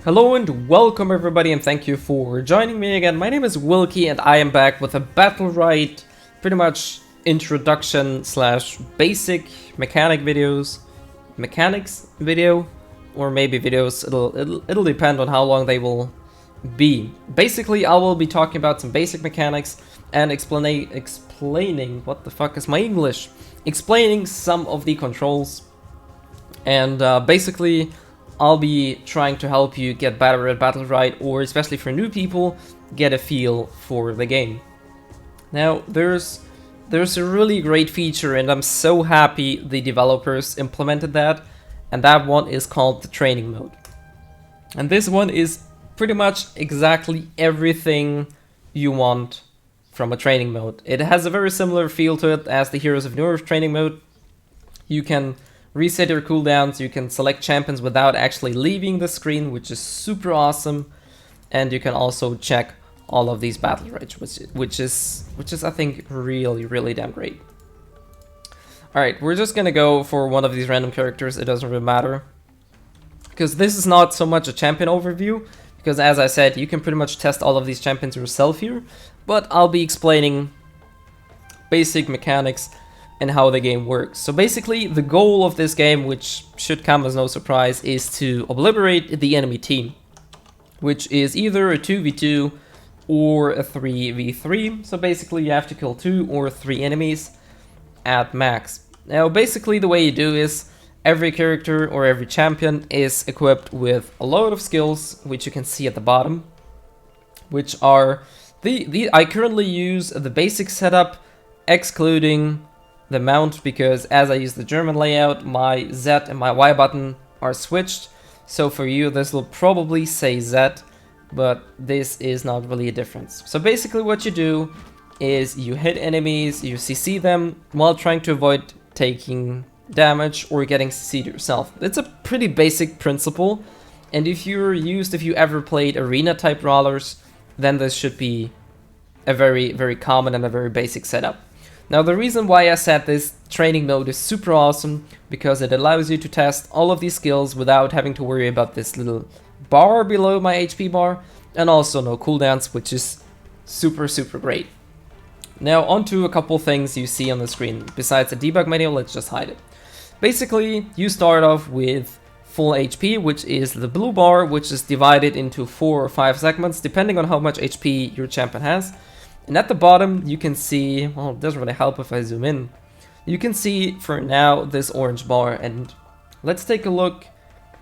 Hello and welcome everybody, and thank you for joining me again. My name is Wilky and I am back with a Battlerite pretty much introduction slash basic mechanics video, or maybe videos. It'll depend on how long they will be. Basically, I will be talking about some basic mechanics and explaining what the fuck is my English? Explaining some of the controls, and basically I'll be trying to help you get better at Battlerite, or especially for new people, get a feel for the game. Now, there's a really great feature, and I'm so happy the developers implemented that, and that one is called the training mode. And this one is pretty much exactly everything you want from a training mode. It has a very similar feel to it as the Heroes of New Earth training mode. You can reset your cooldowns, you can select champions without actually leaving the screen, which is super awesome, and you can also check all of these Battlerite, which is I think really damn great. Alright, we're just gonna go for one of these random characters. It doesn't really matter, because this is not so much a champion overview, because as I said, you can pretty much test all of these champions yourself here, but I'll be explaining basic mechanics and how the game works. So basically, the goal of this game, which should come as no surprise, is to obliterate the enemy team, which is either a 2v2 or a 3v3. So basically, you have to kill 2 or 3 enemies at max. Now, basically, the way you do is every character or every champion is equipped with a load of skills, which you can see at the bottom, which are I currently use the basic setup, excluding the mount, because as I use the German layout, my Z and my Y button are switched. So for you, this will probably say Z, but this is not really a difference. So basically what you do is you hit enemies, you CC them while trying to avoid taking damage or getting CC'd yourself. It's a pretty basic principle, and if you ever played arena type brawlers, then this should be a very common and a very basic setup. Now, the reason why I said this training mode is super awesome, because it allows you to test all of these skills without having to worry about this little bar below my HP bar, and also no cooldowns, which is super great. Now, onto a couple things you see on the screen. Besides the debug menu, let's just hide it. Basically, you start off with full HP, which is the blue bar, which is divided into 4 or 5 segments, depending on how much HP your champion has. And at the bottom, you can see, well, it doesn't really help if I zoom in. You can see, for now, this orange bar. And let's take a look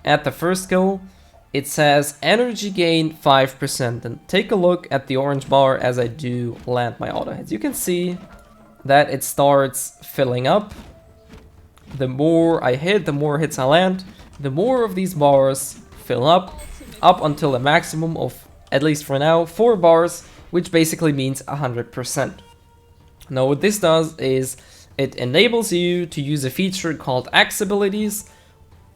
at the first skill. It says energy gain 5%. And take a look at the orange bar as I do land my auto hits. You can see that it starts filling up. The more I hit, the more hits I land. The more of these bars fill up until a maximum of, at least for now, 4 bars, which basically means 100%. Now what this does is it enables you to use a feature called Axe abilities,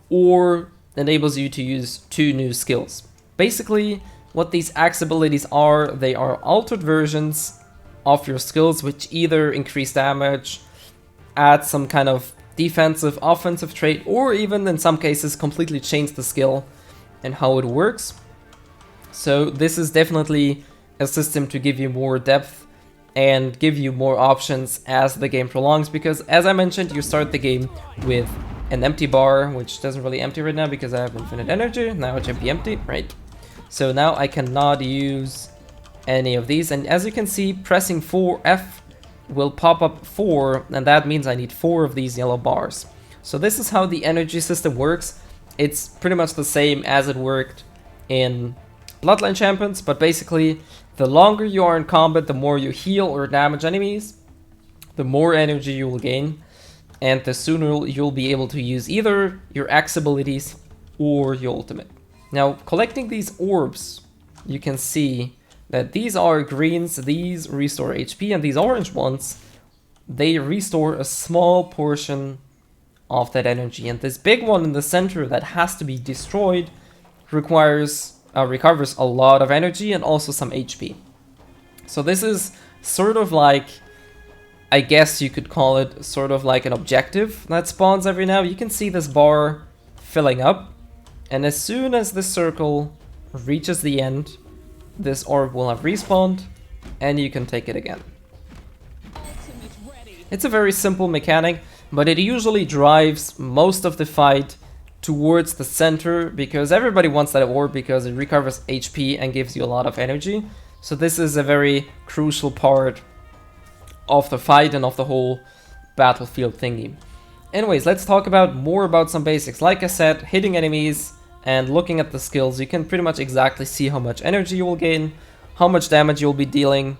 or enables you to use 2 new skills. Basically, what these Axe abilities are, they are altered versions of your skills, which either increase damage, add some kind of defensive, offensive trait, or even in some cases completely change the skill and how it works. So this is definitely a system to give you more depth and give you more options as the game prolongs, because as I mentioned, you start the game with an empty bar, which doesn't really empty right now because I have infinite energy. Now it should be empty, right? So now I cannot use any of these, and as you can see, pressing 4F will pop up 4, and that means I need 4 of these yellow bars. So this is how the energy system works. It's pretty much the same as it worked in Bloodline Champions, but basically, the longer you are in combat, the more you heal or damage enemies, the more energy you will gain, and the sooner you'll be able to use either your Axe abilities or your ultimate. Now, collecting these orbs, you can see that these are greens, these restore HP, and these orange ones, they restore a small portion of that energy. And this big one in the center that has to be destroyed recovers a lot of energy and also some HP. So this is sort of like, I guess you could call it sort of like an objective that spawns every now. You can see this bar filling up, and as soon as this circle reaches the end, this orb will have respawned, and you can take it again. It's a very simple mechanic, but it usually drives most of the fight towards the center, because everybody wants that orb because it recovers HP and gives you a lot of energy. So this is a very crucial part of the fight and of the whole battlefield thingy. Anyways, let's talk more about some basics. Like I said, hitting enemies and looking at the skills, you can pretty much exactly see how much energy you will gain, how much damage you'll be dealing,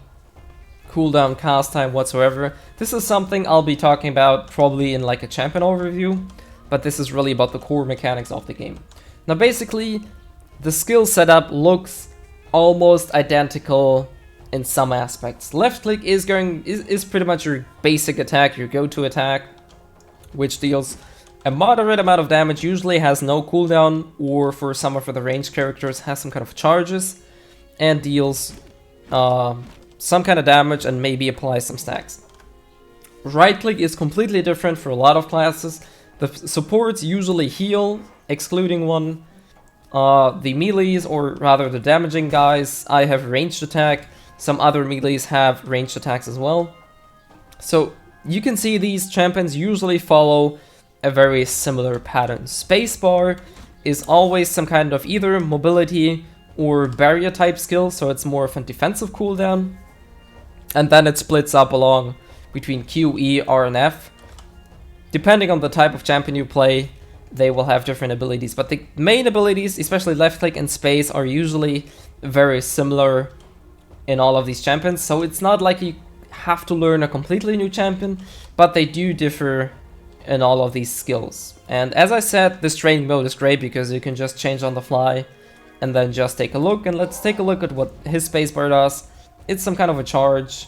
cooldown, cast time, whatsoever. This is something I'll be talking about probably in like a champion overview, but this is really about the core mechanics of the game. Now basically, the skill setup looks almost identical in some aspects. Left click is pretty much your basic attack, your go-to attack, which deals a moderate amount of damage, usually has no cooldown, or for some of the ranged characters has some kind of charges, and deals some kind of damage and maybe applies some stacks. Right click is completely different for a lot of classes. The supports usually heal, excluding one. The melees, or rather the damaging guys, I have ranged attack. Some other melees have ranged attacks as well. So you can see these champions usually follow a very similar pattern. Spacebar is always some kind of either mobility or barrier type skill, so it's more of a defensive cooldown. And then it splits up along between Q, E, R, and F. Depending on the type of champion you play, they will have different abilities. But the main abilities, especially left click and space, are usually very similar in all of these champions. So it's not like you have to learn a completely new champion, but they do differ in all of these skills. And as I said, this training mode is great because you can just change on the fly and then just take a look. And let's take a look at what his spacebar does. It's some kind of a charge,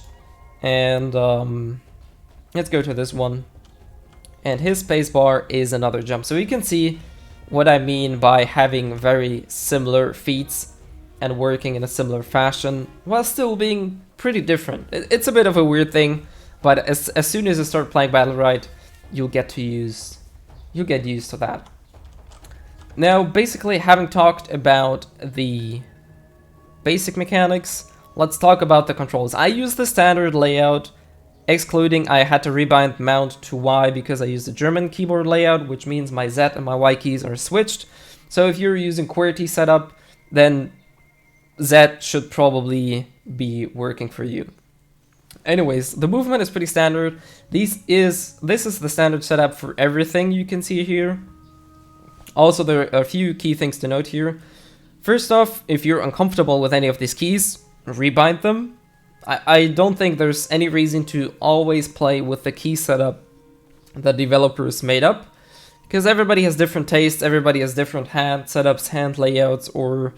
and let's go to this one. And his spacebar is another jump. So you can see what I mean by having very similar feats and working in a similar fashion while still being pretty different. It's a bit of a weird thing, but as soon as you start playing Battlerite, you'll get used to that. Now, basically, having talked about the basic mechanics, let's talk about the controls. I use the standard layout, excluding I had to rebind mount to Y because I used the German keyboard layout, which means my Z and my Y keys are switched. So if you're using QWERTY setup, then Z should probably be working for you. Anyways, the movement is pretty standard. This is the standard setup for everything you can see here. Also, there are a few key things to note here. First off, if you're uncomfortable with any of these keys, rebind them. I don't think there's any reason to always play with the key setup that developers made up, because everybody has different tastes, everybody has different hand setups, hand layouts, or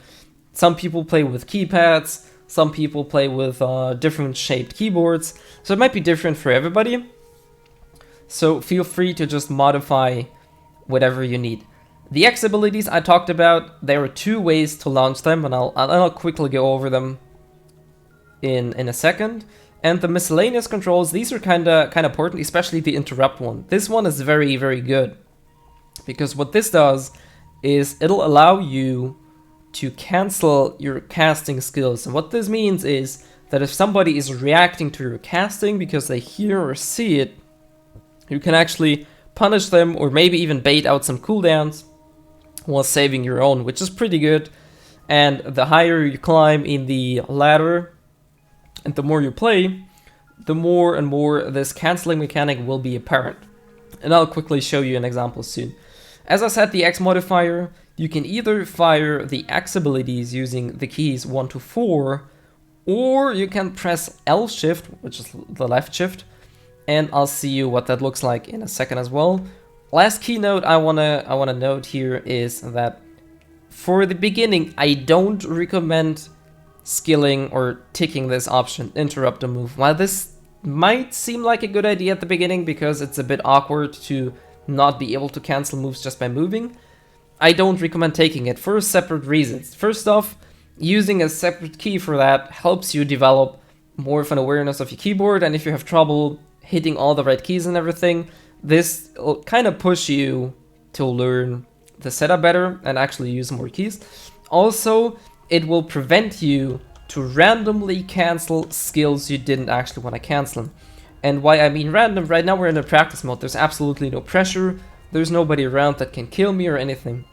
some people play with keypads, some people play with different shaped keyboards, so it might be different for everybody. So feel free to just modify whatever you need. The X abilities I talked about, there are two ways to launch them, and I'll quickly go over them in a second. And the miscellaneous controls, these are kind of important, especially the interrupt one. This one is very, very good, because what this does is it'll allow you to cancel your casting skills. And what this means is that if somebody is reacting to your casting because they hear or see it, you can actually punish them or maybe even bait out some cooldowns while saving your own, which is pretty good. And the higher you climb in the ladder and the more you play, the more and more this canceling mechanic will be apparent. And I'll quickly show you an example soon. As I said, the X modifier, you can either fire the X abilities using the keys 1 to 4, or you can press L shift, which is the left shift, and I'll see you what that looks like in a second as well. Last keynote I wanna note here is that for the beginning, I don't recommend skilling or ticking this option, interrupt a move. While this might seem like a good idea at the beginning because it's a bit awkward to not be able to cancel moves just by moving, I don't recommend taking it for separate reasons. First off, using a separate key for that helps you develop more of an awareness of your keyboard, and if you have trouble hitting all the right keys and everything, this will kind of push you to learn the setup better and actually use more keys. Also, it will prevent you to randomly cancel skills you didn't actually want to cancel. And why I mean random, right now we're in a practice mode, there's absolutely no pressure, there's nobody around that can kill me or anything.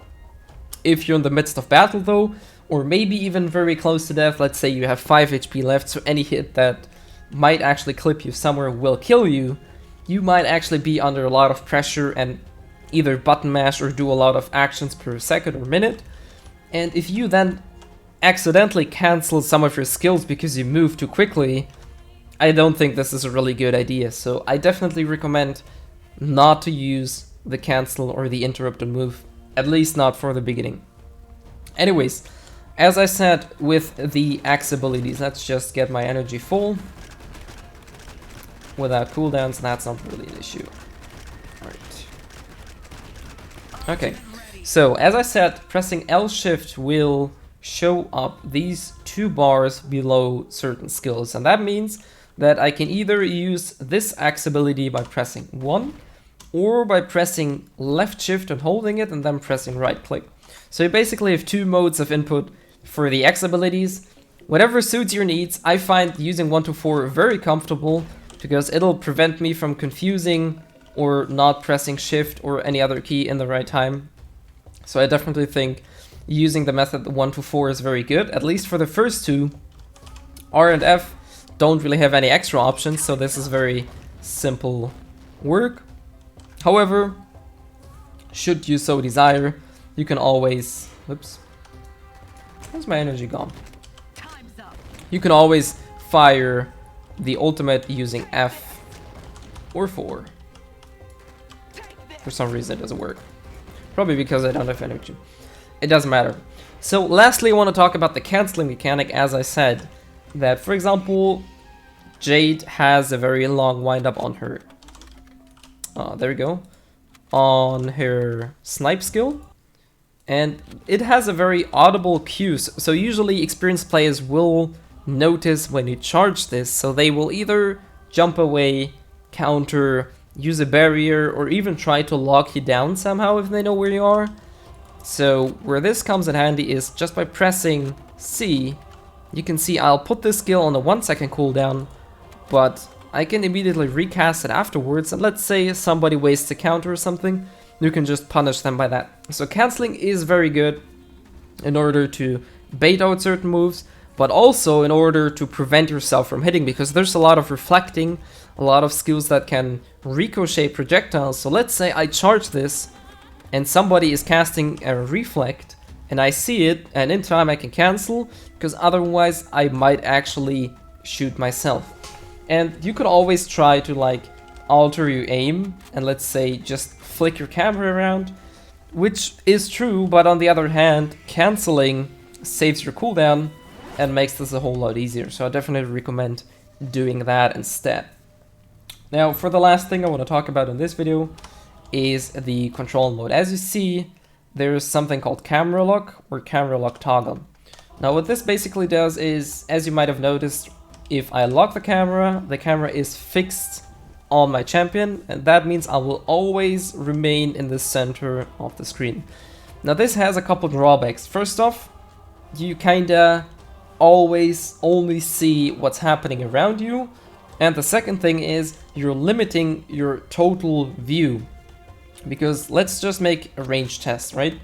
If you're in the midst of battle though, or maybe even very close to death, let's say you have 5 HP left, so any hit that might actually clip you somewhere will kill you, you might actually be under a lot of pressure and either button mash or do a lot of actions per second or minute. And if you then accidentally cancel some of your skills because you move too quickly, I don't think this is a really good idea. So I definitely recommend not to use the cancel or the interrupt and move, at least not for the beginning. Anyways, as I said with the axe abilities, let's just get my energy full. Without cooldowns, that's not really an issue. Alright. Okay, so as I said, pressing L shift will show up these 2 bars below certain skills, and that means that I can either use this axe ability by pressing 1 or by pressing left shift and holding it and then pressing right click. So you basically have 2 modes of input for the axe abilities. Whatever suits your needs. I find using 1 to 4 very comfortable because it'll prevent me from confusing or not pressing shift or any other key in the right time. So I definitely think using the method 1 to 4 is very good, at least for the first 2. R and F don't really have any extra options, so this is very simple work. However, should you so desire, you can always... Whoops. Where's my energy gone? You can always fire the ultimate using F or 4. For some reason it doesn't work. Probably because I don't have energy. It doesn't matter. So lastly, I want to talk about the cancelling mechanic. As I said, that for example, Jade has a very long windup on her... there we go. On her snipe skill. And it has a very audible cues. So usually experienced players will notice when you charge this, so they will either jump away, counter, use a barrier, or even try to lock you down somehow if they know where you are. So where this comes in handy is just by pressing C, you can see I'll put this skill on a 1-second cooldown, but I can immediately recast it afterwards, and let's say somebody wastes a counter or something, you can just punish them by that. So cancelling is very good in order to bait out certain moves, but also in order to prevent yourself from hitting, because there's a lot of reflecting, a lot of skills that can ricochet projectiles. So let's say I charge this and somebody is casting a reflect and I see it, and in time I can cancel, because otherwise I might actually shoot myself. And you could always try to like alter your aim and let's say just flick your camera around, which is true, but on the other hand, cancelling saves your cooldown and makes this a whole lot easier. So I definitely recommend doing that instead. Now for the last thing I want to talk about in this video is the control mode. As you see, there's something called camera lock or camera lock toggle. Now what this basically does is, as you might have noticed, if I lock the camera is fixed on my champion, and that means I will always remain in the center of the screen. Now this has a couple drawbacks. First off, you kinda always only see what's happening around you, and the second thing is you're limiting your total view, because let's just make a range test, right?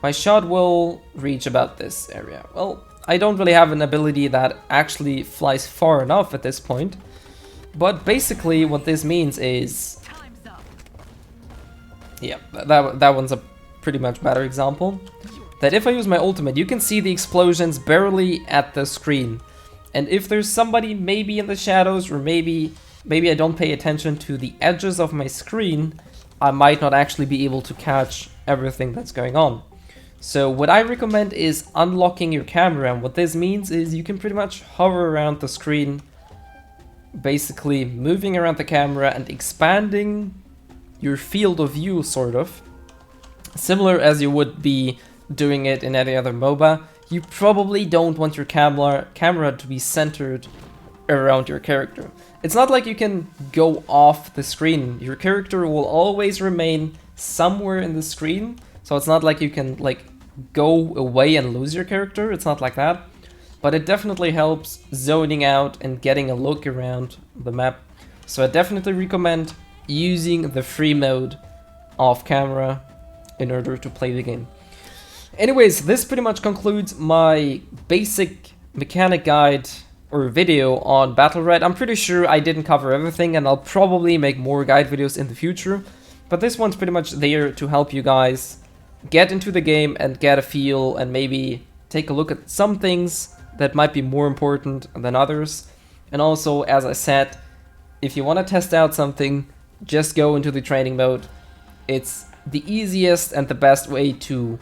My shot will reach about this area. Well, I don't really have an ability that actually flies far enough at this point, but basically what this means is, yeah, that one's a pretty much better example, that if I use my ultimate, you can see the explosions barely at the screen. And if there's somebody maybe in the shadows, or maybe I don't pay attention to the edges of my screen, I might not actually be able to catch everything that's going on. So what I recommend is unlocking your camera, and what this means is you can pretty much hover around the screen, basically moving around the camera and expanding your field of view, sort of. Similar as you would be doing it in any other MOBA. You probably don't want your camera to be centered around your character. It's not like you can go off the screen. Your character will always remain somewhere in the screen, so it's not like you can like go away and lose your character, it's not like that. But it definitely helps zoning out and getting a look around the map. So I definitely recommend using the free mode off camera in order to play the game. Anyways, this pretty much concludes my basic mechanic guide or video on Battlerite. I'm pretty sure I didn't cover everything, and I'll probably make more guide videos in the future. But this one's pretty much there to help you guys get into the game and get a feel and maybe take a look at some things that might be more important than others. And also, as I said, if you want to test out something, just go into the training mode. It's the easiest and the best way to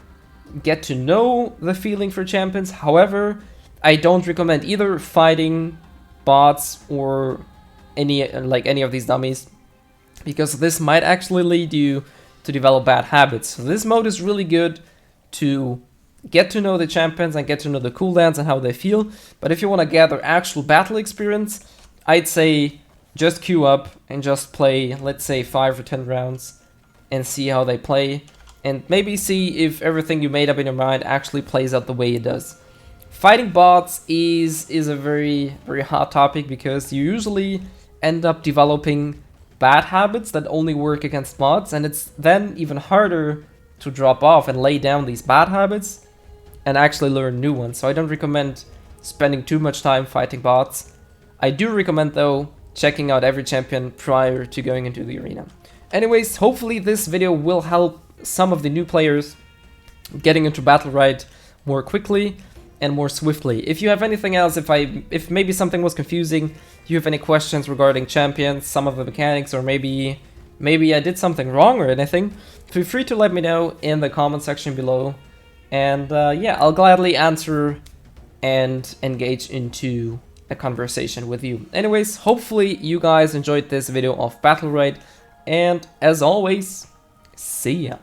get to know the feeling for champions. However, I don't recommend either fighting bots or any of these dummies, because this might actually lead you to develop bad habits. So this mode is really good to get to know the champions and get to know the cooldowns and how they feel. But if you want to gather actual battle experience, I'd say just queue up and just play, let's say, 5 or 10 rounds and see how they play. And maybe see if everything you made up in your mind actually plays out the way it does. Fighting bots is a very, very hot topic, because you usually end up developing bad habits that only work against bots, and it's then even harder to drop off and lay down these bad habits and actually learn new ones. So I don't recommend spending too much time fighting bots. I do recommend, though, checking out every champion prior to going into the arena. Anyways, hopefully this video will help some of the new players getting into Battlerite more quickly and more swiftly. If you have anything else, if maybe something was confusing, you have any questions regarding champions, some of the mechanics, or maybe I did something wrong or anything, feel free to let me know in the comment section below. And yeah, I'll gladly answer and engage into a conversation with you. Anyways, hopefully you guys enjoyed this video of Battlerite, and as always, see ya.